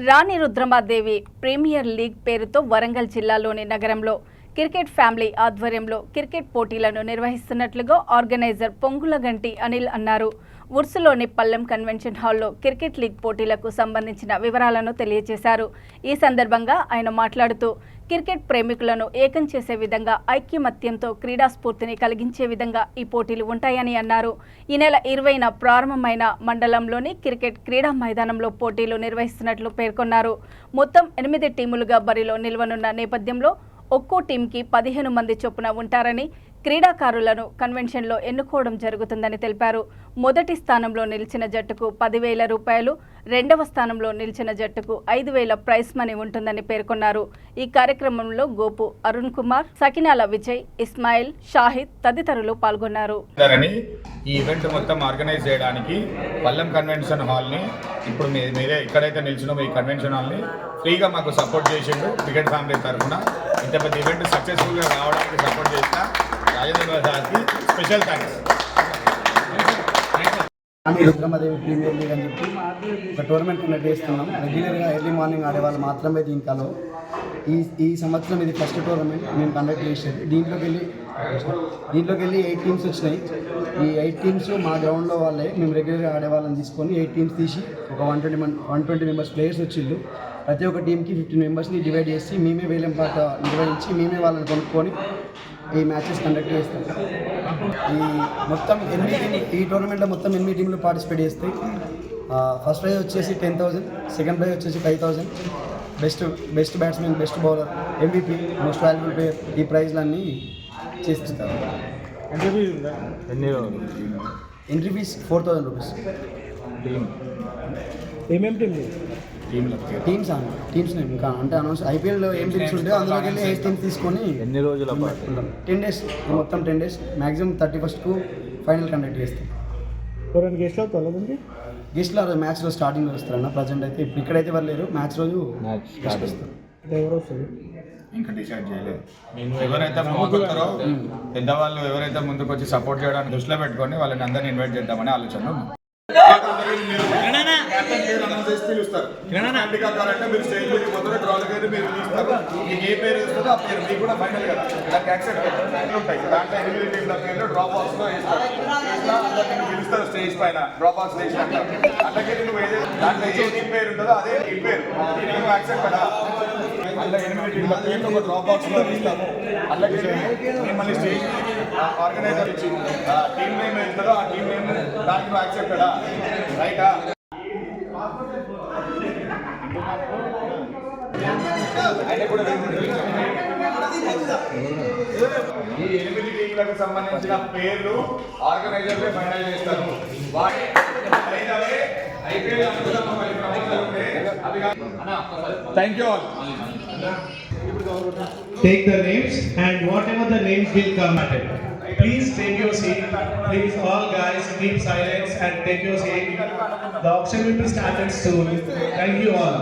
రాణి Rudramadevi premier league పేరుతో వరంగల్ జిల్లాలోని నగరంలో క్రికెట్ ఫ్యామిలీ ఆధ్వర్యంలో క్రికెట్ పోటీలను నిర్వహిస్తున్నట్లుగా ఆర్గనైజర్ పొంగులగంటి అనిల్ అన్నారు. ఉర్సులోని పల్లెం కన్వెన్షన్ హాల్లో క్రికెట్ లీగ్ పోటీలకు సంబంధించిన వివరాలను తెలియజేశారు. ఈ సందర్భంగా ఆయన మాట్లాడుతూ క్రికెట్ ప్రేమికులను ఏకం చేసే విధంగా ఐక్యమత్యంతో క్రీడా స్ఫూర్తిని కలిగించే విధంగా ఈ పోటీలు ఉంటాయని అన్నారు. ఈ నెల 20న ప్రారంభమైన మండలంలోని క్రికెట్ క్రీడా మైదానంలో పోటీలు నిర్వహిస్తున్నట్లు పేర్కొన్నారు. మొత్తం 8 టీములుగా బరిలో నిలవనున్న నేపథ్యంలో ఒక్కో టీంకి 15 మంది చొప్పున ఉంటారని, క్రీడాకారులను కన్వెన్షన్లో ఎన్నుకోవడం జరుగుతుందని తెలిపారు. మొదటి స్థానంలో నిలిచిన జట్టుకు 10,000 రూపాయలు, రెండవ స్థానంలో నిలిచిన జట్టుకు 5,000 ప్రైజ్ మనీ ఉంటుందని పేర్కొన్నారు. ఈ కార్యక్రమంలో గోపు, అరుణ్ కుమార్, సకినాల విజయ్, ఇస్మాయిల్, షాహిద్ తదితరులు పాల్గొన్నారు. ఈ ఈవెంట్ మొత్తం ఆర్గనైజ్ చేయడానికి పల్లెం కన్వెన్షన్ హాల్ని ఇప్పుడు మీరే ఎక్కడైతే నిలిచినో ఈ కన్వెన్షన్ హాల్ని ఫ్రీగా మాకు సపోర్ట్ చేసిండు. క్రికెట్ ఫ్యామిలీ తరఫున ఇంత పెద్ద ఈవెంట్ సక్సెస్ఫుల్గా రావడానికి సపోర్ట్ చేసిన రాజేంద్ర సార్కి special thanks. Rudramadevi premier league అని చెప్పి ఒక టోర్నమెంట్ కండక్ట్ చేస్తున్నాం. రెగ్యులర్గా ఎర్లీ మార్నింగ్ ఆడేవాళ్ళు మాత్రమే దీనికలో. ఈ సంవత్సరం ఇది ఫస్ట్ టోర్నమెంట్ మేము కండక్ట్ చేసేది. దీంట్లోకి వెళ్ళి 8 టీమ్స్ వచ్చినాయి. ఈ 8 టీమ్స్ మా గ్రౌండ్లో వాళ్ళే. మేము రెగ్యులర్గా ఆడేవాళ్ళని తీసుకొని 8 టీమ్స్ తీసి ఒక 120 మెంబర్స్ ప్లేయర్స్ వచ్చిళ్ళు. ప్రతి ఒక్క టీంకి 15 మెంబర్స్ని డివైడ్ చేసి మేమే వేలం పాట నిర్వహించి మేమే వాళ్ళని కొనుక్కొని ఈ మ్యాచెస్ కండక్ట్ చేస్తాం. ఈ టోర్నమెంట్లో మొత్తం 8 టీంలు పార్టిసిపేట్ చేస్తాయి. ఫస్ట్ ప్రైజ్ వచ్చేసి 10,000, సెకండ్ ప్రైజ్ వచ్చేసి 5,000, best batsmen, best bowler, MVP, most valuable player, ఈ ప్రైజ్లన్నీ చేస్తారు. Entry fees 4,000 rupees. టీమ్స్ ఇంకా అంటే అనౌన్స్ IPLలో ఏం టీమ్స్ ఉంటే అందులోకి వెళ్ళి 8 టీమ్స్ తీసుకొని ఎన్ని రోజుల 10 డేస్, మొత్తం 10 days, maximum 31st final conduct చేస్తాం. గెస్ట్లు మ్యాచ్లో స్టార్టింగ్లో వస్తారన్న. ప్రజెంట్ అయితే ఇప్పుడు ఇక్కడైతే ఎవరు లేరు. మ్యాచ్ రోజు ఇంకా డిసైడ్ చేయలేదు. ఎవరైతే ముందుకొస్తారో పెద్దవాళ్ళు ఎవరైతే ముందుకు వచ్చి సపోర్ట్ చేయడానికి దృష్టిలో పెట్టుకొని వాళ్ళని అందరినీ ఇన్వైట్ చేద్దామని ఆలోచన. మీరు స్టేజ్ మీద పోతారు, డ్రాలకి అయితే మీరు తీస్తారు. మీకు ఏ పేరు వస్తుందో ఆ పేరు మీకు కూడా ఫైనల్ కదా దానికి యాక్సెప్ట్ ఉంటాయి. దాంట్లో 8 టీంల పేర్లు డ్రాప్ బాక్స్ లో వేస్తారు. పిలుస్తారు స్టేజ్ పైన డ్రాప్ బాక్స్ వేసినాక. అట్లాగే నువ్వు దాంట్లో ఏ టీం పేరు ఉంటుందో అదే టీం పేరు నువ్వు యాక్సెప్ట్ కదా. అట్లా 8 టీంల పేర్లు ఒక డ్రాప్ బాక్స్ లో వేస్తాము. అట్లాగే మళ్ళీ స్టేజ్ ఆర్గనైజర్ ఇచ్చి టీం నేమ్ ఉంటుందో ఆ టీం నేమ్ దానికి నువ్వు యాక్సెప్ట్ కదా, రైటా? ఈ 8 టీంలకు సంబంధించిన పేర్లు ఆర్గనైజర్లే ఫైనల్ చేస్తారు. Thank you all. Take the names and whatever the names will come at it. Please take your seat. Please all guys keep silence and take your seat. The auction will be started soon. Thank you all.